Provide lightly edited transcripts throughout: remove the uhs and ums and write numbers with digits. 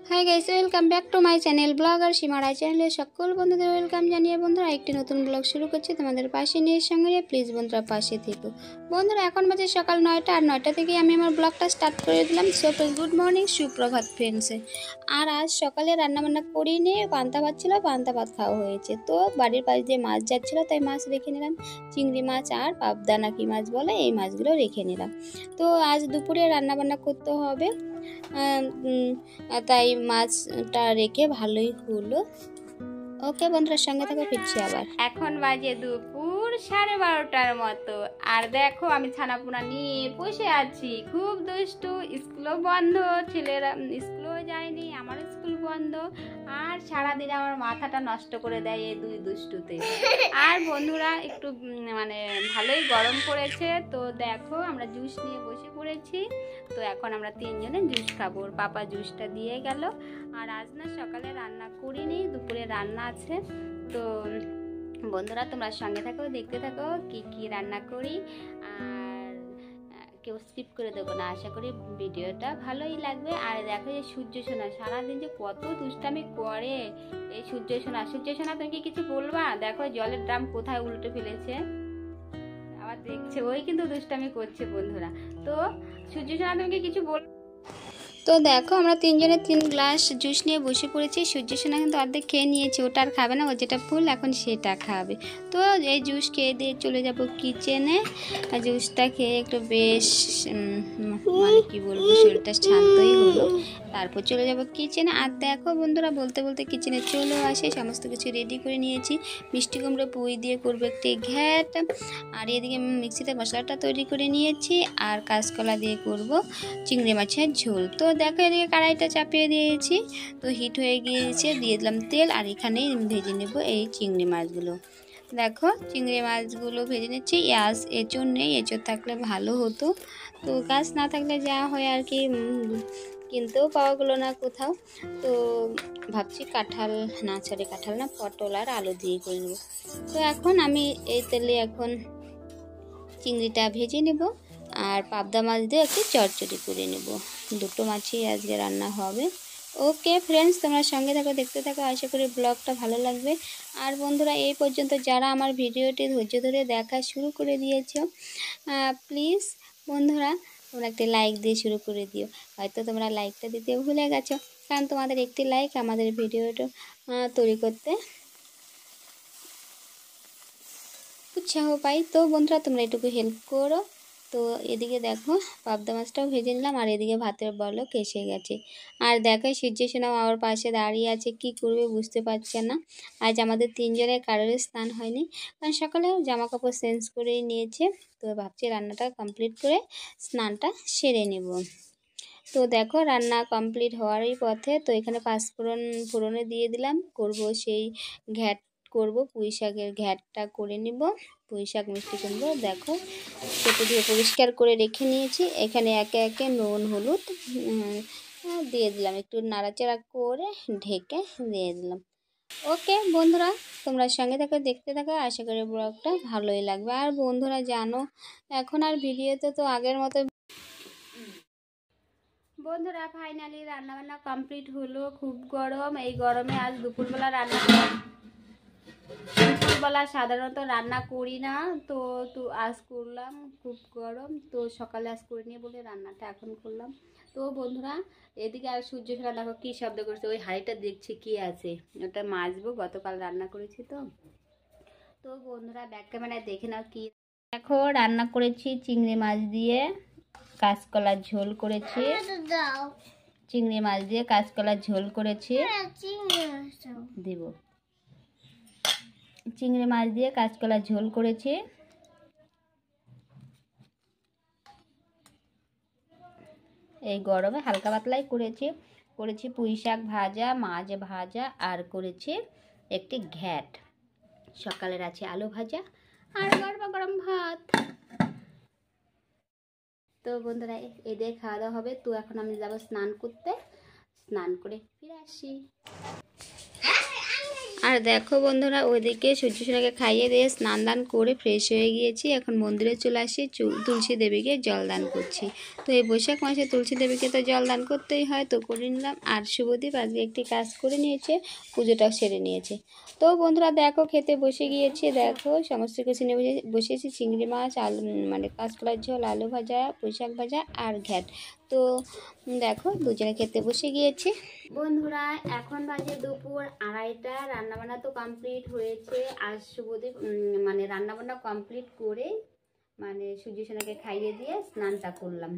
High guys, welcome back to my channel blogger Seema Ray চ্যানেলে সকল বন্ধুদের ওয়েলকাম জানিয়ে বন্ধুরা একটি নতুন ব্লগ শুরু করছি তোমাদের পাশে নিয়ে সঙ্গে প্লিজ বন্ধুরা পাশে থেকো। বন্ধুরা এখন বাজে সকাল 9টা আর 9টা থেকে আমি আমার ব্লগটা স্টার্ট করে দিলাম। সো গুড মর্নিং, সুপ্রভাত ফ্রেন্ডসে। আর আজ সকালে রান্নাবান্না করিয়ে নিয়ে পান্তা ভাত ছিল, পান্তা ভাত খাওয়া হয়েছে। তো বাড়ির পাশ দিয়ে মাছ যাচ্ছিলো তাই মাছ রেখে নিলাম, চিংড়ি মাছ আর পাবদা না কি মাছ বলে এই মাছগুলো রেখে নিলাম। তো আজ দুপুরে রান্নাবান্না করতে হবে, তাই মাছটা রেখে ভালোই হলো। ওকে বন্ধুরা, সঙ্গে থাকো, ফিরছি আবার। এখন বাজে দুপুর 12:30টার মতো। আর দেখো আমি ছানাপোনা নিয়ে বসে আছি, খুব দুষ্টু। স্কুলও বন্ধ, ছেলেরা স্কুলও যায়নি, আমার স্কুল বন্ধ। আর সারাদিন আমার মাথাটা নষ্ট করে দেয় এই দুই দুষ্টুতে। আর বন্ধুরা একটু মানে ভালোই গরম পড়েছে, তো দেখো আমরা জুস নিয়ে বসে পড়েছি। তো এখন আমরা তিনজনে জুস খাবো, ওর পাপা জুসটা দিয়ে গেল। আর আজ না সকালে রান্না করিনি, দুপুরে রান্না আছে। তো বন্ধুরা তোমরা সঙ্গে থাকো, দেখতে থাকো কি কি রান্না করি। আর কেউ স্কিপ করে দেবো না, আশা করি ভিডিওটা ভালোই লাগবে। আর দেখো যে সূর্য সোনা সারাদিন যে কত দুষ্টামি করে। এই সূর্য সোনা তুমি কি কিছু বলবা? দেখো জলের ড্রাম কোথায় উল্টে ফেলেছে, আবার দেখছে, ওই কিন্তু দুষ্টামি করছে বন্ধুরা। তো সূর্য সোনা তুমি কি কিছু বল। তো দেখো আমরা তিনজনে 3 গ্লাস জুস নিয়ে বসে পড়েছি। সূর্য সোনা কিন্তু অর্ধেক খেয়ে নিয়েছে, ওটা আর খাবে না, ও যেটা ফুল এখন সেটা খাবে। তো এই জুস খেয়ে দিয়ে চলে যাব কিচেনে। জুসটা খেয়ে একটু বেশ মানে কি বলবো, শরীরটা শান্তই হলো। তারপর চলে যাব কিচেনে। আর দেখো বন্ধুরা বলতে বলতে কিচেনে চলেও আসে, সমস্ত কিছু রেডি করে নিয়েছি। মিষ্টি কুমড়ো পুঁই দিয়ে করবো একটি ঘ্যাট। আর এদিকে মিক্সিতে মশলাটা তৈরি করে নিয়েছি, আর কাঁচকলা দিয়ে করব চিংড়ি মাছের ঝোল। তো দেখো এদিকে কড়াইটা চাপিয়ে দিয়েছি, তো হিট হয়ে গিয়েছে, দিয়ে দিলাম তেল। আর এখানে ভেজে নেব এই চিংড়ি মাছগুলো। দেখো চিংড়ি মাছগুলো ভেজে নিচ্ছি। এঁচোড় নেই, এঁচোড় থাকলে ভালো হতো, তো গাছ না থাকলে যা হয় আর কি, কিনতেও পাওয়া গেলো না কোথাও। তো ভাবছি কাঁঠাল না পটল আর আলু দিয়ে করে নেব। তো এখন আমি এই তেলে এখন চিংড়িটা ভেজে নেব, আর পাবদা মাছ দিয়ে একটু চচ্চড়ি করে নেব। দুটো মাছই আজকে রান্না হবে। ওকে ফ্রেন্ডস, তোমরা সঙ্গে থাকো, দেখতে থাকো, আশা করি ব্লগটা ভালো লাগবে। আর বন্ধুরা এই পর্যন্ত যারা আমার ভিডিওটি ধৈর্য ধরে দেখা শুরু করে দিয়েছো, প্লিজ বন্ধুরা তোমরা একটি লাইক দিয়ে শুরু করে দিও। হয়তো তোমরা লাইকটা দিতে ভুলে গেছো, কারণ তোমাদের একটি লাইক আমাদের ভিডিওটা তৈরি করতে উৎসাহ পাই। তো বন্ধুরা তোমরা এটুকু হেল্প করো। তো এদিকে দেখো পাবদা মাছটাও ভেজে নিলাম, আর এদিকে ভাতের বলক এসে গেছে। আর দেখো সূর্য সোনাও আমার পাশে দাঁড়িয়ে আছে, কি করবে বুঝতে পারছে না। আজ আমাদের তিনজনের কারোর স্নান হয়নি, কারণ সকালে জামা কাপড় চেঞ্জ করেই নিয়েছে। তো ভাবছি রান্নাটা কমপ্লিট করে স্নানটা সেরে নেব। তো দেখো রান্না কমপ্লিট হওয়ারই পথে। তো এখানে ফোড়নে দিয়ে দিলাম, করব সেই ঘ্যাট করব, পুঁই শাকের ঘ্যাটটা করে নিব। পুঁই শাক মিষ্টি কুমড়ো দেখো কেটে দিয়ে পরিষ্কার করে রেখে নিয়েছি। এখানে একে একে নুন হলুদ দিয়ে দিলাম, একটু নাড়াচাড়া করে ঢেকে দিয়ে দিলাম। ওকে বন্ধুরা তোমরা সঙ্গে থাকো, দেখতে থাকো, আশা করি ব্লগটা ভালোই লাগবে। আর বন্ধুরা জানো এখন আর ভিডিওতে তো আগের মতো। বন্ধুরা ফাইনালি রান্নাবান্না কমপ্লিট হলো, খুব গরম। এই গরমে আজ দুপুরবেলা সাধারণত রান্না করি না, তো আজ করলাম, খুব গরম। তো সকালে আজ করিনি বলে রান্নাটা এখন করলাম। তো বন্ধুরা এদিকে আর সূর্য সোনা দেখো কী শব্দ করছে, ওই হাঁড়িটা দেখছি কি আছে, ওটা মাজবো, গতকাল রান্না করেছি। তো বন্ধুরা ব্যাক ক্যামেরায় দেখে নাও কি দেখো রান্না করেছি। চিংড়ি মাছ দিয়ে কাঁচকলার ঝোল করেছি, চিংড়ি মাছ দিয়ে কাঁচকলার ঝোল করেছি, দিব চিংড়ি মাছ দিয়ে কাঁচকলার ঝোল করেছি। এই গরমে হালকা পাতলাই করেছি পুঁই শাক ভাজা, মাছ ভাজা, আর করেছি একটি ঘ্যাট। সকালের আছে আলু ভাজা আর গরমা গরম ভাত। তো বন্ধুরা এদের খাওয়া দাওয়া হবে। তো এখন আমি যাব স্নান করতে, স্নান করে ফিরে আসি। আর দেখো বন্ধুরা, ওইদিকে সূর্য সোনাকে খাইয়ে দিয়ে স্নান দান করে ফ্রেশ হয়ে গিয়েছি। এখন মন্দিরে চলে আসি, তুলসী দেবীকে জল দান করছি। তো এই বৈশাখ মাসে তুলসী দেবীকে তো জল দান করতেই হয়, তো করে নিলাম। আর শুভদীপ আজকে একটি কাজ করে নিয়েছে, পুজোটাও সেরে নিয়েছে। তো বন্ধুরা দেখো, খেতে বসে গিয়েছি। দেখো সমস্ত কিছু নিয়ে বসেছি, চিংড়ি মাছ, আলু মানে কাঁচকলার ঝোল, আলু ভাজা, পুঁইশাক ভাজা আর ঘ্যাট। তো দেখো দুজনে খেতে বসে গিয়েছি। বন্ধুরা এখন বাজে দুপুর 2:30, রান্নাবান্না তো কমপ্লিট হয়েছে। আজ শুভদীপ মানে রান্নাবান্না কমপ্লিট করে মানে সূর্য সোনাকে খাইয়ে দিয়ে স্নানটা করলাম।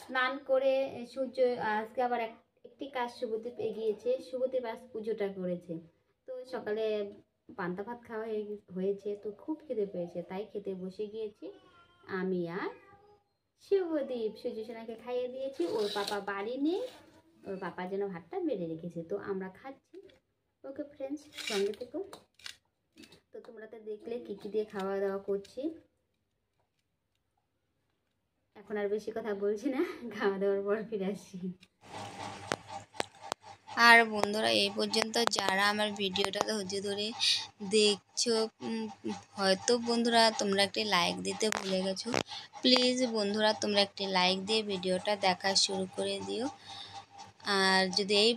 স্নান করে সূর্য আজকে আবার একটি কাজ শুভদীপ এগিয়েছে। শুভদীপ আজ পুজোটা করেছে। তো সকালে পান্তা ভাত খাওয়া হয়েছে, তো খুব খিদে পেয়েছে, তাই খেতে বসে গিয়েছি। আমি আর শুভদীপ সূর্য সোনাকে খাইয়ে দিয়েছি। ওর পাপা বাড়ি নেই, ওর পাপার জন্য ভাতটা বেড়ে রেখেছে, তো আমরা খাচ্ছি। ওকে ফ্রেন্ডস, সঙ্গে থেকো। তো তোমরা তো দেখলে কী কী দিয়ে খাওয়া দাওয়া করছি। এখন আর বেশি কথা বলছি না, খাওয়া দাওয়ার পর ফিরে আসছি। আর বন্ধুরা এই পর্যন্ত যারা আমার ভিডিওটা ধৈর্য ধরে দেখছো, হয়তো বন্ধুরা তোমরা একটি লাইক দিতে ভুলে গেছো। প্লিজ বন্ধুরা তোমরা একটি লাইক দিয়ে ভিডিওটা দেখা শুরু করে দিও। আর যদি এই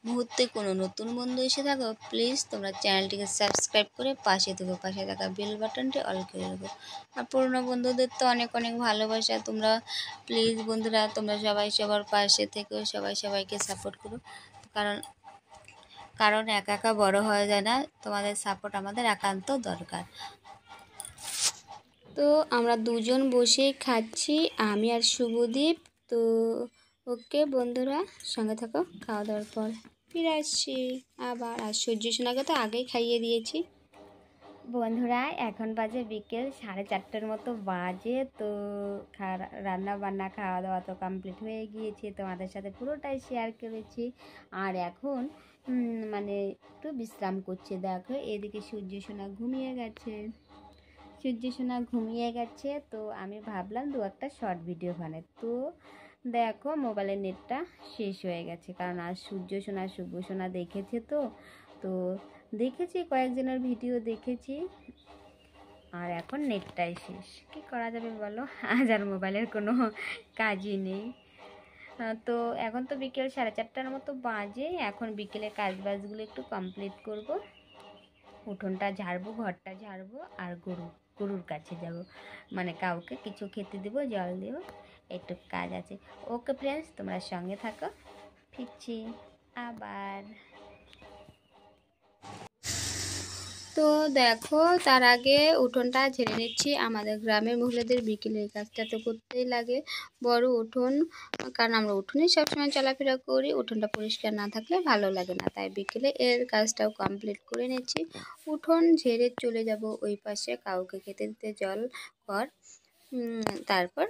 মুহূর্তে কোনো নতুন বন্ধু এসে থাকো, প্লিজ তোমরা চ্যানেলটিকে সাবস্ক্রাইব করে পাশে থেকো, পাশে থাকা বেল বাটনটি অল করে দেবো। আর পুরনো বন্ধুদের তো অনেক অনেক ভালোবাসা। তোমরা প্লিজ বন্ধুরা তোমরা সবাই সবার পাশে থেকো, সবাই সবাইকে সাপোর্ট করো। কারণ একা একা বড় হয়ে যায় না, তোমাদের সাপোর্ট আমাদের একান্ত দরকার। তো আমরা দুজন বসে খাচ্ছি, আমি আর শুভদীপ। তো ওকে বন্ধুরা, সঙ্গে থাকো। খাওয়া দাওয়ার পর ফিরে আসছি আবার। আর সূর্য সোনাকে তো আগেই খাইয়ে দিয়েছি। বন্ধুরা এখন বাজে বিকেল 4:30 মতো বাজে। তো রান্না বান্না খাওয়া দাওয়া তো কমপ্লিট হয়ে গিয়েছে, তোমাদের সাথে পুরোটাই শেয়ার করেছি। আর এখন মানে একটু বিশ্রাম করছে। দেখো এদিকে সূর্য সোনা ঘুমিয়ে গেছে, তো আমি ভাবলাম একটা শর্ট ভিডিও বানাই। তো দেখো মোবাইলের নেটটা শেষ হয়ে গেছে, কারণ আজ সূর্য সোনা শুভ সোনা দেখেছে। তো দেখেছি, কয়েকজনের ভিডিও দেখেছি, আর এখন নেটটাই শেষ। কি করা যাবে বলো, আজ আর মোবাইলের কোনো কাজই নেই। তো এখন তো বিকেল 4:30 মতো বাজে। এখন বিকেলের কাজবাজগুলো একটু কমপ্লিট করব। উঠোনটা ঝাড়বো, ঘরটা ঝাড়বো, আর গরুর কাছে যাব, মানে কাউকে কিছু খেতে দেবো, জল দেবো, একটু কাজ আছে। ওকে ফ্রেন্ডস, তোমরা সঙ্গে থাকো, ফিরছি আবার। তো দেখো তার আগে উঠোনটা ঝেড়ে নিচ্ছি। আমাদের গ্রামের মহিলাদের বিকেলের কাজটা তো করতেই লাগে, বড় উঠোন, কারণ আমরা উঠোনেই সবসময় চলাফেরা করি। উঠোনটা পরিষ্কার না থাকলে ভালো লাগে না, তাই বিকেলে এর কাজটাও কমপ্লিট করে নিচ্ছি। উঠোন ঝেড়ে চলে যাব ওই পাশে কাউকে খেতে দিতে, জল কর, তারপর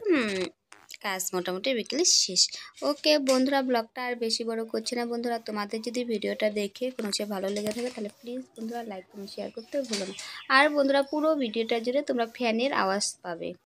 কাজ মোটামুটি বিকেলে শেষ। ওকে বন্ধুরা, ব্লগটা আর বেশি বড় করছি না। বন্ধুরা তোমাদের যদি ভিডিওটা দেখে কোনো সে ভালো লেগে থাকে, তাহলে প্লিজ বন্ধুরা লাইক কমেন্ট শেয়ার করতে ভুলো না। আর বন্ধুরা পুরো ভিডিওটার জন্য তোমরা ফ্যানের আওয়াজ পাবে।